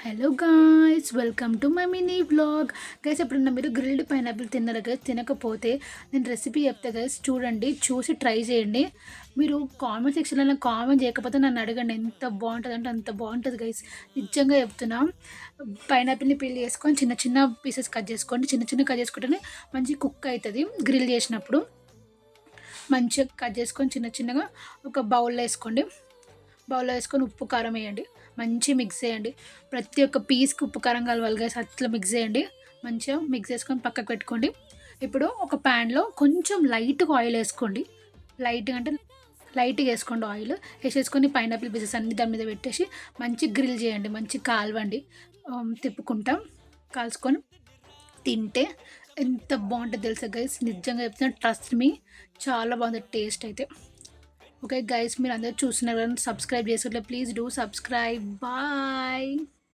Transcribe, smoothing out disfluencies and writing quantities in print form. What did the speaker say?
Hello guys, welcome to my mini vlog. Guys, ఎప్పుడన్నా మీరు grilled pineapple తిన్నారా guys? తినకపోతే నేను రెసిపీ చెప్తా గైస్, చూడండి, చూసి ట్రై చేయండి. మీరు కామెంట్ సెక్షన్లో కామెంట్ చేయకపోతే నన్ను అడగండి, ఎంత బాగుంటుంది అంటే అంత బాగుంటుంది గైస్. నిజంగా చెప్తున్నా. పైనాపిల్ని పీల్ చేసుకొని చిన్న చిన్న పీసెస్ కట్ చేసుకోండి. చిన్న చిన్న కట్ చేసుకుంటేనే మంచి కుక్ అవుతుంది. గ్రిల్ చేసినప్పుడు మంచిగా కట్ చేసుకొని చిన్న చిన్నగా ఒక బౌల్లో వేసుకోండి. బౌల్లో వేసుకొని ఉప్పు కారం వేయండి. మంచి మిక్స్ చేయండి. ప్రతి ఒక్క పీస్కి ఉప్పు కారం కలవాలి గైస్, అట్లా మిక్స్ చేయండి. మంచిగా మిక్స్ చేసుకొని పక్కకు పెట్టుకోండి. ఇప్పుడు ఒక ప్యాన్లో కొంచెం లైట్గా ఆయిల్ వేసుకోండి. లైట్గా అంటే లైట్గా వేసుకోండి. ఆయిల్ వేసేసుకొని పైనాపిల్ పీసెస్ అన్ని దాని మీద పెట్టేసి మంచి గ్రిల్ చేయండి. మంచి కాలవండి. తిప్పుకుంటాం. కాల్చుకొని తింటే ఎంత బాగుంటుంది తెలుసా గైస్? నిజంగా చెప్తున్నా, ట్రస్ట్ మీ, చాలా బాగుంటుంది టేస్ట్ అయితే. ఓకే గైస్, మీరు అందరూ చూస్తున్నారు కదా, సబ్స్క్రైబ్ చేసుకోవట్లేదు, ప్లీజ్ డూ సబ్స్క్రైబ్. బాయ్.